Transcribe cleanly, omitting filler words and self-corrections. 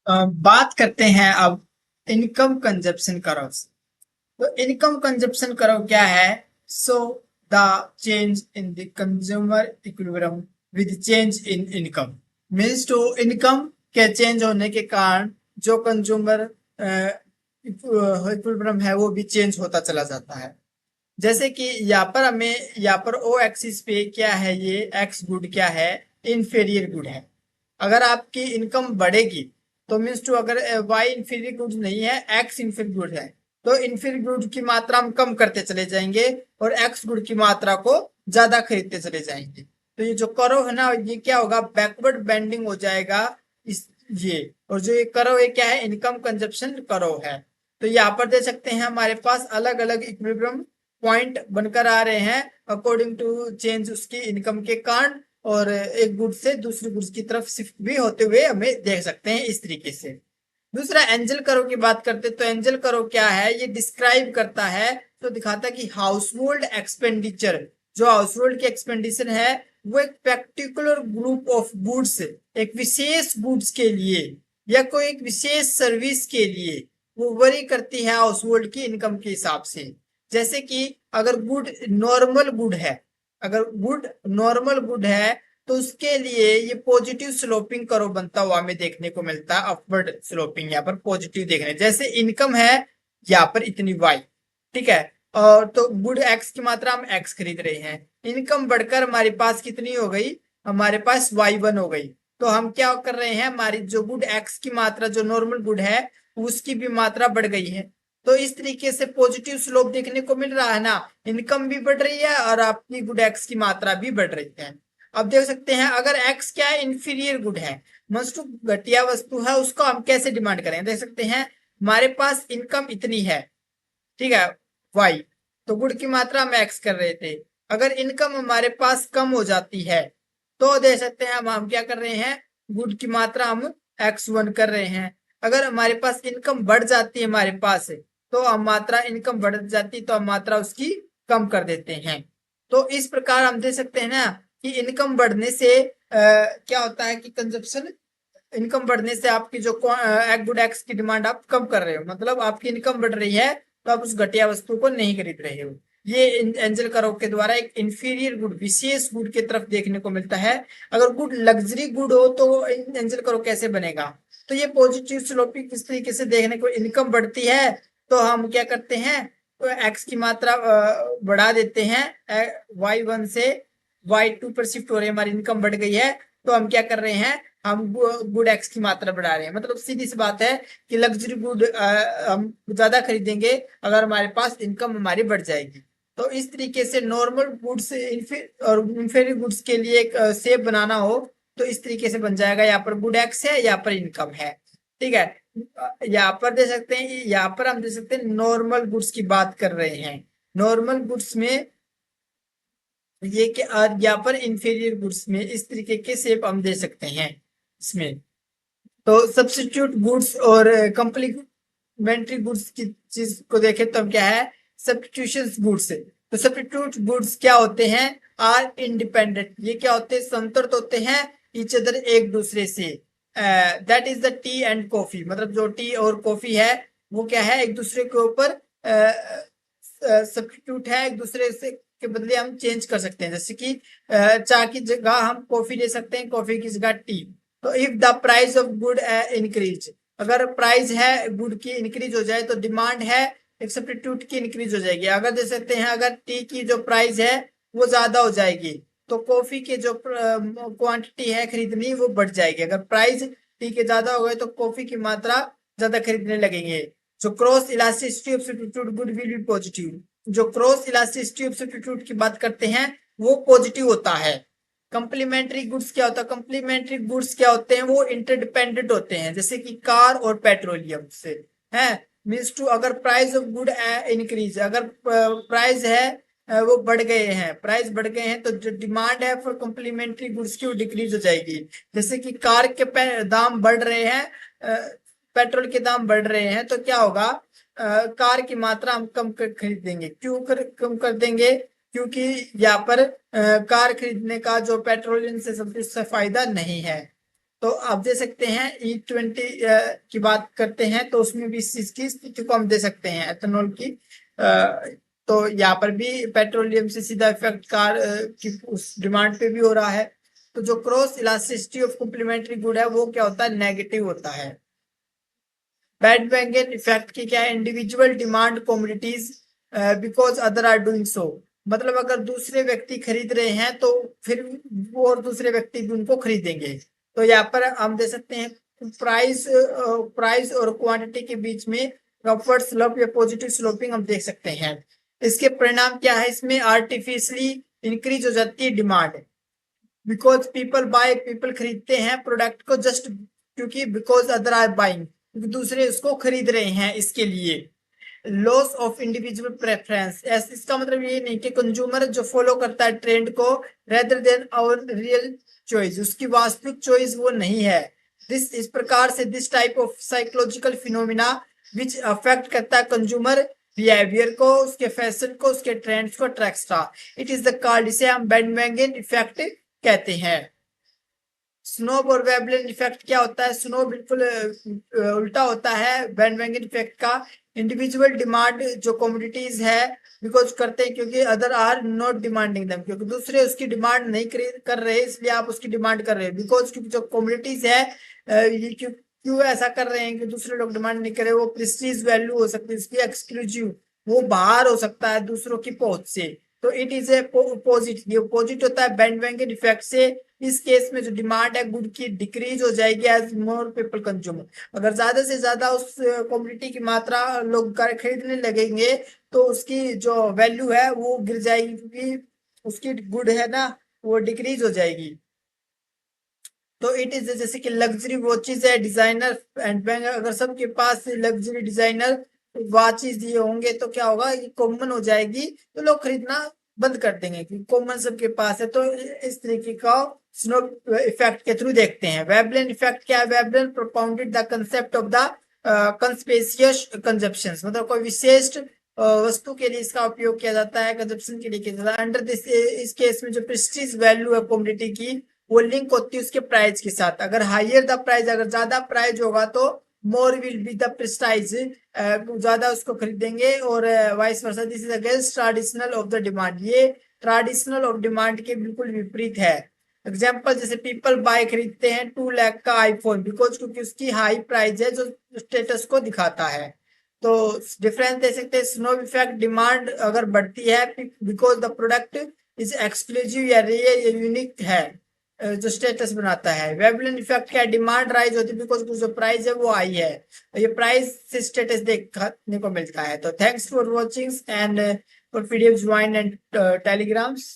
बात करते हैं अब इनकम कंजप्शन कर्व से। तो इनकम कंजप्शन कर्व क्या है? So the change in the consumer equilibrium with change in income means to income के चेंज होने के कारण जो कंज्यूमर इक्विलिब्रियम है वो भी चेंज होता चला जाता है। जैसे कि यहाँ पर ओ एक्सिस पे क्या है, ये एक्स गुड क्या है, इंफेरियर गुड है। अगर आपकी इनकम बढ़ेगी तो मीन्स टू अगर वाई इंफीरियर गुड नहीं है, एक्स इंफीरियर गुड है, तो इंफीरियर गुड की मात्रा हम कम करते चले जाएंगे और एक्स गुड की मात्रा को ज्यादा खरीदते चले जाएंगे। तो ये जो कर्व है ना, ये क्या होगा, बैकवर्ड बेंडिंग हो जाएगा इस ये। और जो ये कर्व है क्या है, इनकम कंजप्शन कर्व है। तो यहाँ पर दे सकते हैं हमारे पास अलग अलग इक्विलिब्रियम पॉइंट बनकर आ रहे हैं अकॉर्डिंग टू चेंज उसकी इनकम के कारण, और एक गुड्स से दूसरी गुड्स की तरफ शिफ्ट भी होते हुए हमें देख सकते हैं इस तरीके से। दूसरा एंजल कर्व की बात करते हैं। तो एंजल कर्व क्या है, ये डिस्क्राइब करता है, तो दिखाता है कि हाउस होल्ड एक्सपेंडिचर, जो हाउस होल्ड की एक्सपेंडिचर है वो एक पर्टिकुलर ग्रुप ऑफ गुड्स, एक विशेष गुड्स के लिए या कोई एक विशेष सर्विस के लिए वो वरी करती है हाउस होल्ड की इनकम के हिसाब से। जैसे कि अगर गुड नॉर्मल गुड है, अगर गुड नॉर्मल गुड है तो उसके लिए ये पॉजिटिव स्लोपिंग कर्व बनता हुआ हमें देखने को मिलता है, अपवर्ड स्लोपिंग यहाँ पर पॉजिटिव देखने। जैसे इनकम है यहाँ पर इतनी वाई, ठीक है, और तो गुड एक्स की मात्रा हम एक्स खरीद रहे हैं, इनकम बढ़कर हमारे पास कितनी हो गई, हमारे पास वाई वन हो गई। तो हम क्या कर रहे हैं, हमारी जो गुड एक्स की मात्रा जो नॉर्मल गुड है उसकी भी मात्रा बढ़ गई है। तो इस तरीके से पॉजिटिव स्लोप देखने को मिल रहा है ना, इनकम भी बढ़ रही है और आपकी गुड एक्स की मात्रा भी बढ़ रही है। अब देख सकते हैं अगर एक्स क्या है, इंफीरियर गुड है, मस्ट घटिया वस्तु है, उसको हम कैसे डिमांड करें। देख सकते हैं हमारे पास इनकम इतनी है, ठीक है, वाई, तो गुड की मात्रा हम एक्स कर रहे थे। अगर इनकम हमारे पास कम हो जाती है तो देख सकते हैं हम क्या कर रहे हैं, गुड की मात्रा हम एक्स वन कर रहे हैं। अगर हमारे पास इनकम बढ़ जाती है हमारे पास, तो हम मात्रा, इनकम बढ़ जाती तो हम मात्रा उसकी कम कर देते हैं। तो इस प्रकार हम देख सकते हैं ना कि इनकम बढ़ने से क्या होता है कि कंजप्शन, इनकम बढ़ने से आपकी जो एक गुड एक्स की डिमांड आप कम कर रहे हो, मतलब आपकी इनकम बढ़ रही है तो आप उस घटिया वस्तु को नहीं खरीद रहे हो। ये एंजल कर्व के द्वारा एक इंफीरियर गुड, विशेष गुड की तरफ देखने को मिलता है। अगर गुड लग्जरी गुड हो तो एंजल कर्व कैसे बनेगा, तो ये पॉजिटिव स्लोपिंग किस तरीके से देखने को, इनकम बढ़ती है तो हम क्या करते हैं, तो एक्स की मात्रा बढ़ा देते हैं, वाई वन से वाई टू पर शिफ्ट हो रहे हैं, हमारी इनकम बढ़ गई है तो हम क्या कर रहे हैं, हम गुड एक्स की मात्रा बढ़ा रहे हैं। मतलब सीधी सी बात है कि लग्जरी गुड हम ज्यादा खरीदेंगे अगर हमारे पास इनकम हमारी बढ़ जाएगी। तो इस तरीके से नॉर्मल गुड्स और इंफीरियर गुड्स के लिए एक शेप बनाना हो तो इस तरीके से बन जाएगा। यहाँ पर गुड एक्स है, यहाँ पर इनकम है, ठीक है। यहाँ पर दे सकते हैं, यहाँ पर हम दे सकते हैं नॉर्मल गुड्स की बात कर रहे हैं। नॉर्मल गुड्स में ये कि यहाँ पर इंफीरियर गुड्स में इस तरीके के शेप हम दे सकते हैं इसमें। तो सब्स्टिट्यूट गुड्स और कंप्लीमेंट्री गुड्स की चीज को देखें तो हम क्या है, सब्स्टिट्यूशन गुड्स। तो सब्स्टिट्यूट गुड्स क्या होते हैं, आर इंडिपेंडेंट, ये क्या होते हैं, समतुल्य होते हैं ईच अदर, एक दूसरे से। That is the T and coffee, मतलब जो टी और कॉफी है वो क्या है, एक दूसरे के ऊपर सब्स्टिट्यूट है, एक दूसरे से के बदले हम चेंज कर सकते हैं। जैसे कि चाय की जगह हम कॉफी ले सकते हैं, कॉफी की जगह टी। तो if the price of good increase, अगर प्राइस है गुड की इंक्रीज हो जाए तो डिमांड है एक सब्स्टिट्यूट की इंक्रीज हो जाएगी। अगर दे सकते हैं अगर टी की जो प्राइस है वो ज्यादा हो जाएगी तो कॉफी के जो क्वांटिटी है खरीदनी वो बढ़ जाएगी। अगर प्राइस टी के ज्यादा हो गए तो कॉफी की मात्रा ज्यादा खरीदने लगेंगे। जो cross elasticity of substitute good will be positive, जो क्रॉस इलास्टिसिटी ऑफ सब्स्टिट्यूट की बात करते हैं वो पॉजिटिव होता है। कंप्लीमेंट्री गुड्स क्या होता है, कंप्लीमेंट्री गुड्स क्या होते हैं, वो इंटरडिपेंडेंट होते हैं, जैसे कि कार और पेट्रोलियम से है। मीन्स टू अगर प्राइस ऑफ गुड इंक्रीज, अगर प्राइस है वो बढ़ गए हैं, प्राइस बढ़ गए हैं तो जो डिमांड है फॉर कंप्लीमेंट्री गुड्स की वो डिक्रीज हो जाएगी। जैसे कि कार के दाम बढ़ रहे हैं, पेट्रोल के दाम बढ़ रहे हैं तो क्या होगा, कार की मात्रा हम कम कर खरीदेंगे। क्यों कम कर देंगे, क्योंकि यहाँ पर कार खरीदने का जो पेट्रोलियम से सबसे फायदा नहीं है। तो आप दे सकते हैं E20 की बात करते हैं तो उसमें भी इस चीज की स्थिति को हम दे सकते हैं एथेनॉल की। तो यहाँ पर भी पेट्रोलियम से सीधा इफेक्ट कार की उस डिमांड पे भी हो रहा है। तो जो cross elasticity of complementary good है वो क्या होता है, नेगेटिव होता है। बैंडवैगन इफेक्ट की क्या है, individual demand commodities because other are doing so. मतलब अगर दूसरे व्यक्ति खरीद रहे हैं तो फिर वो और दूसरे व्यक्ति भी उनको खरीदेंगे। तो यहाँ पर हम दे सकते हैं प्राइस और क्वांटिटी के बीच में अपवर्ड स्लोप या पॉजिटिव स्लोपिंग हम देख सकते हैं। इसके परिणाम क्या है, इसमें आर्टिफिशियली इंक्रीज हो जाती है डिमांड, बिकॉज पीपल खरीदते हैं प्रोडक्ट को जस्ट क्योंकि बिकॉज अदर आर बाइंग, क्योंकि दूसरे उसको खरीद रहे हैं इसके लिए। लॉस ऑफ इंडिविजुअल प्रेफरेंस, इसका मतलब ये नहीं कि कंज्यूमर जो फॉलो करता है ट्रेंड को rather than our real choice, उसकी वास्तविक चॉइस वो नहीं है। इस प्रकार से this type of psychological phenomena which affect करता है कंज्यूमर बिहेवियर को, उसके फैशन को, उसके ट्रेंड्स को tracks. It is the called, इसे हम बैंडवैगन इफेक्ट कहते हैं। स्नोब और वेवलेट इफेक्ट क्या होता है, स्नो बिल्कुल उल्टा होता है बैंडवैगन इफेक्ट का। इंडिविजुअल डिमांड जो कमोडिटीज है बिकॉज करते हैं क्योंकि other are not demanding them, क्योंकि दूसरे उसकी डिमांड नहीं कर रहे इसलिए आप उसकी डिमांड कर रहे हैं। बिकॉज क्योंकि जो कमोडिटीज है ये क्यों ऐसा कर रहे हैं कि दूसरे लोग डिमांड नहीं कर रहे, वो प्रेस्टीज वैल्यू हो सकती है इसकी, एक्सक्लूसिव, वो बाहर हो सकता है दूसरों की पहुंच से। तो इट इज ए अपोजिट, ये अपोजिट होता है बैंडवैगन इफेक्ट से। इस केस में जो डिमांड है गुड की डिक्रीज हो जाएगी एज मोर पीपल कंज्यूम। अगर ज्यादा से ज्यादा उस कमोडिटी की मात्रा लोग खरीदने लगेंगे तो उसकी जो वैल्यू है वो गिर जाएगी, क्योंकि उसकी गुड है ना वो डिक्रीज हो जाएगी। तो इट इज जैसे कि लग्जरी वॉचेज है, डिजाइनर एंड बैंक, अगर सबके पास लग्जरी डिजाइनर वॉचेज दिए होंगे तो क्या होगा, ये कॉमन हो जाएगी तो लोग खरीदना बंद कर देंगे क्योंकि कॉमन सबके पास है। तो इस तरीके का स्नो इफेक्ट के थ्रू देखते हैं। वेबलेन इफेक्ट क्या है, Veblen propounded the concept of the conspicuous consumption, मतलब कोई विशेष वस्तु के लिए इसका उपयोग किया जाता है, कंजप्शन के लिए किया जाता है। अंडर दिस, इस केस में जो प्रेस्टीज वैल्यू है कमोडिटी की वो लिंक होती है उसके प्राइस के साथ। अगर हायर द प्राइस, अगर ज्यादा प्राइस होगा तो more will be the prestige, ज्यादा उसको खरीदेंगे, और vice versa. This is against traditional of the demand, ये ट्रेडिशनल ऑफ डिमांड के बिल्कुल विपरीत है। एग्जाम्पल जैसे पीपल बाय खरीदते हैं 2 लाख का आईफोन बिकॉज क्योंकि उसकी हाई प्राइस है जो स्टेटस को दिखाता है। तो डिफरेंस दे सकते हैं, स्नो इफेक्ट डिमांड अगर बढ़ती है because the product is exclusive या रेयर या यूनिक है जो स्टेटस बनाता है। वेबलेन इफेक्ट क्या, डिमांड राइज होती है बिकॉज जो प्राइस है वो आई है, ये प्राइस से स्टेटस देखने को मिलता है। तो thanks for watching and for PDF join and telegrams.